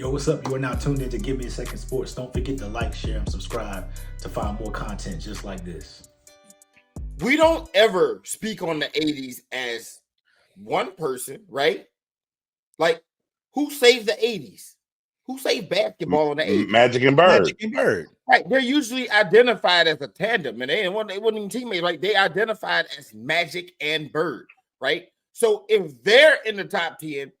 Yo, what's up? You are now tuned in to Give Me a Second Sports. Don't forget to like, share, and subscribe to find more content just like this. We don't ever speak on the 80s as one person, right? Like, who saved the 80s? Who saved basketball in the 80s? Magic and Bird. Magic and Bird. Right. They're usually identified as a tandem, and they wasn't even teammates. Like, they identified as Magic and Bird, right? So if they're in the top 10,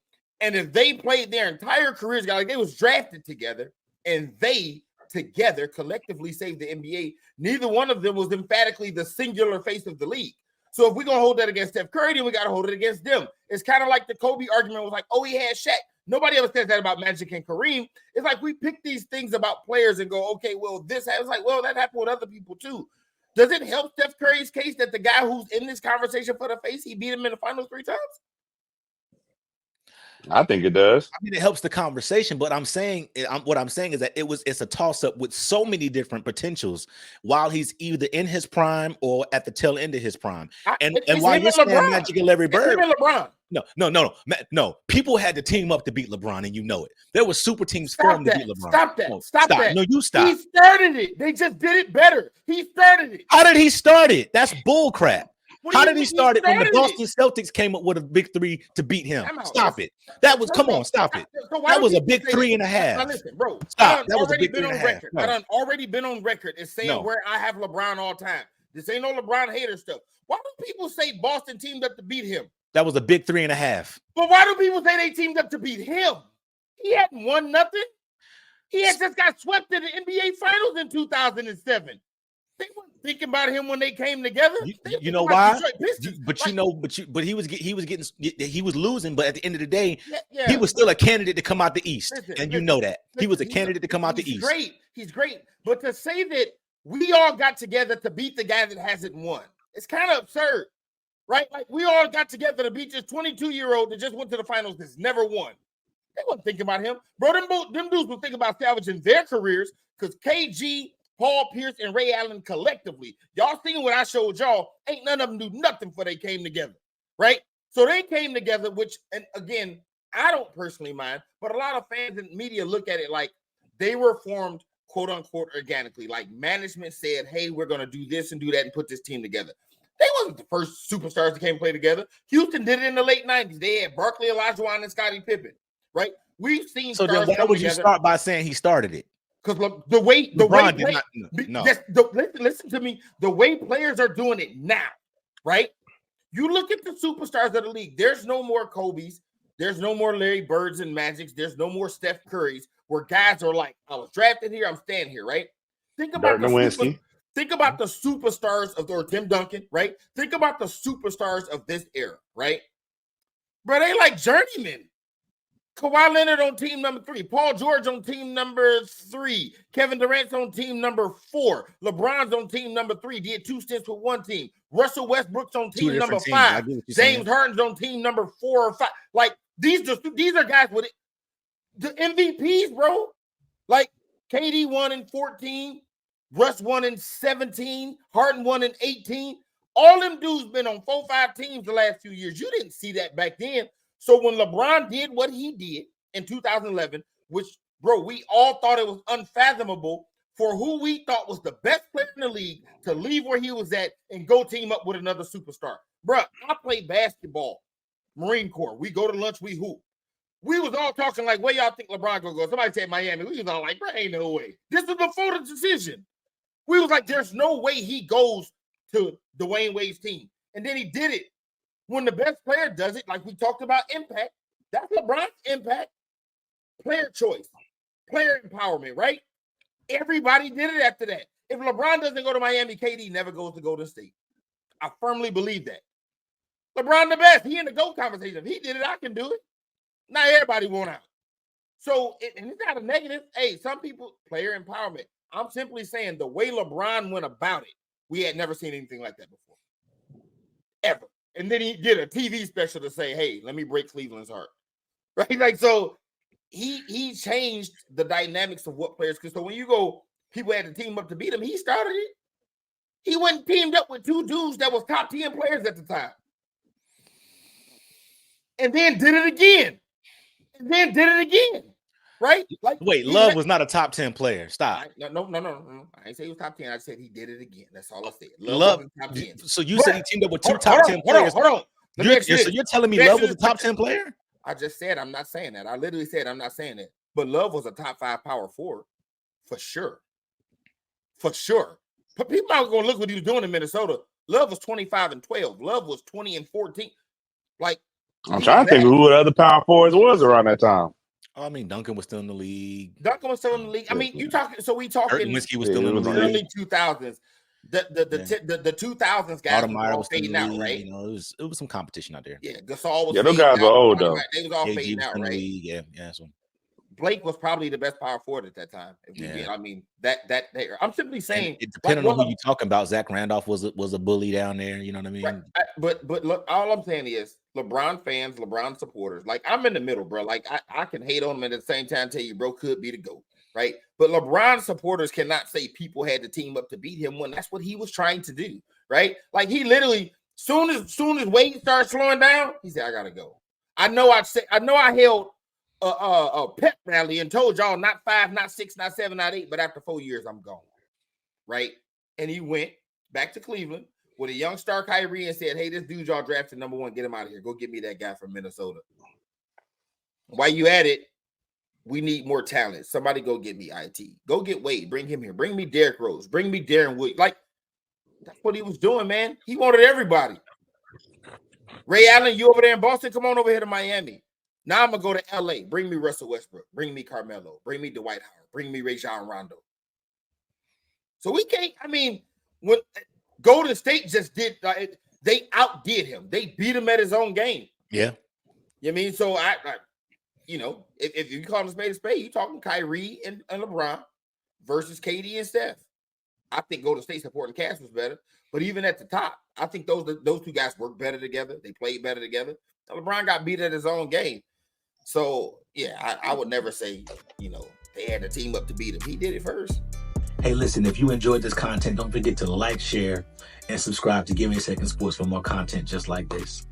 and if they played their entire careers, like they was drafted together, and they together collectively saved the NBA, neither one of them was emphatically the singular face of the league. So if we're going to hold that against Steph Curry, then we got to hold it against them. It's kind of like the Kobe argument was like, oh, he had Shaq. Nobody ever says that about Magic and Kareem. It's like we pick these things about players and go, okay, well, this happens. Like, well, that happened with other people too. Does it help Steph Curry's case that the guy who's in this conversation for the face, he beat him in the finals 3 times? I think it does. I mean, it helps the conversation, but what I'm saying is that it's a toss up with so many different potentials while he's either in his prime or at the tail end of his prime. And while you're saying Magic and Larry Bird, LeBron. No. People had to team up to beat LeBron, and you know it. There were super teams formed to beat LeBron. Stop that. No, you stop. He started it. They just did it better. He started it. How did he start it? That's bull crap. How did he start it when the Boston Celtics came up with a big 3 to beat him? Stop it. That was, come on, stop it. That was a big 3.5. Now listen, bro. Stop. That was a big 3.5. I done already been on record as saying where I have LeBron all time. This ain't no LeBron hater stuff. Why do people say Boston teamed up to beat him? That was a big 3.5. But why do people say they teamed up to beat him? He hadn't won nothing. He had just got swept in the NBA Finals in 2007. They weren't thinking about him when they came together. You know why? But he was losing. But at the end of the day, he was still a candidate to come out the East, you know that he was a candidate to come out the East. He's great. But to say that we all got together to beat the guy that hasn't won, it's kind of absurd, right? Like we all got together to beat this 22-year-old that just went to the finals that's never won. They weren't thinking about him, bro. Them dudes were thinking about salvaging their careers because KG, Paul Pierce, and Ray Allen collectively, y'all seen what I showed y'all, ain't none of them do nothing before they came together, right? So they came together, which, and again, I don't personally mind, but a lot of fans and media look at it like they were formed, quote unquote, organically. Like management said, hey, we're going to do this and do that and put this team together. They wasn't the first superstars that came play together. Houston did it in the late 90s. They had Barkley, Olajuwon, and Scottie Pippen, right? We've seen so then why would you start by saying he started it? Because listen to me. The way players are doing it now, right? You look at the superstars of the league. There's no more Kobe's. There's no more Larry Birds and Magics. There's no more Steph Curry's. Where guys are like, I was drafted here. I'm staying here, right? Think about the superstars or Tim Duncan, right? Think about the superstars of this era, right? But they like journeymen. Kawhi Leonard on team number 3. Paul George on team number 3. Kevin Durant's on team number 4. LeBron's on team number 3. Did 2 stints with one team. Russell Westbrook's on team number 5. James Harden's on team number 4 or 5. Like these are guys with it. The MVPs, bro. Like KD won in 14. Russ won in 17. Harden won in 18. All them dudes been on 4-5 teams the last few years. You didn't see that back then. So when LeBron did what he did in 2011, which, bro, we all thought it was unfathomable for who we thought was the best player in the league to leave where he was at and go team up with another superstar. Bro, I played basketball, Marine Corps. We go to lunch, we hoop. We was all talking like, where y'all think LeBron gonna go? Somebody said Miami. We was all like, bro, ain't no way. This was before the decision. We was like, there's no way he goes to Dwayne Wade's team. And then he did it. When the best player does it, like we talked about impact, that's LeBron's impact. Player choice, player empowerment, right? Everybody did it after that. If LeBron doesn't go to Miami, KD never goes to Golden State. I firmly believe that. LeBron the best. He in the GOAT conversation. If he did it, I can do it. Not everybody won out. So, and it's not a negative. Hey, some people, player empowerment. I'm simply saying the way LeBron went about it, we had never seen anything like that before. Ever. And then he did a TV special to say, hey, let me break Cleveland's heart. Right? Like, so he changed the dynamics of what players, because so when you go, people had to team up to beat him, he started it. He went teamed up with 2 dudes that was top 10 players at the time. And then did it again. right? Like, wait, Love was not a top 10 player. Stop. No. I ain't say he was top 10. I said he did it again. That's all I said. Love wasn't top 10. So you said he teamed up with two top 10 players. Hold on. So you're telling me Love was a top 10 player? I just said I'm not saying that. I literally said I'm not saying that. But Love was a top 5 power forward for sure. For sure. But people are going to look what he was doing in Minnesota. Love was 25-12. Love was 20-14. Like, I'm trying to think of who the other power forwards was around that time. I mean, Duncan was still in the league. I mean, we talking Whiskey was still in the early 2000s. The 2000s guys were all fading out, right? You know, it was some competition out there. Yeah, Gasol was. Yeah, those guys were old though. They was all fading out, right? Yeah. So Blake was probably the best power forward at that time. I mean, that I'm simply saying, it depending on who you're talking about. Zach Randolph was a bully down there. You know what I mean? Right. But look, all I'm saying is LeBron fans, LeBron supporters. Like, I'm in the middle, bro. Like, I can hate on him and at the same time tell you, bro, could be the GOAT, right? But LeBron supporters cannot say people had to team up to beat him when that's what he was trying to do, right? Like, he literally, soon as Wade started slowing down, he said, I gotta go. I know I held a pep rally and told y'all not 5, not 6, not 7, not 8, but after 4 years, I'm gone, right? And he went back to Cleveland with a young star Kyrie and said, hey, this dude y'all drafted number 1, get him out of here. Go get me that guy from Minnesota. While you at it, we need more talent. Somebody go get me IT. Go get Wade. Bring him here. Bring me Derrick Rose. Bring me Darren Wood. Like, that's what he was doing, man. He wanted everybody. Ray Allen, you over there in Boston? Come on over here to Miami. Now I'm going to go to LA. Bring me Russell Westbrook. Bring me Carmelo. Bring me Dwight Howard. Bring me Rajon Rondo. So we can't, I mean, when Golden State just did, they outdid him. They beat him at his own game. Yeah. You know what I mean? So I you know, if you call him a spade, you're talking Kyrie and LeBron versus KD and Steph. I think Golden State supporting cast was better. But even at the top, I think those two guys work better together. They played better together. LeBron got beat at his own game. So, yeah, I would never say, you know, they had to team up to beat him. He did it first. Hey, listen, if you enjoyed this content, don't forget to like, share, and subscribe to Give Me a Second Sports for more content just like this.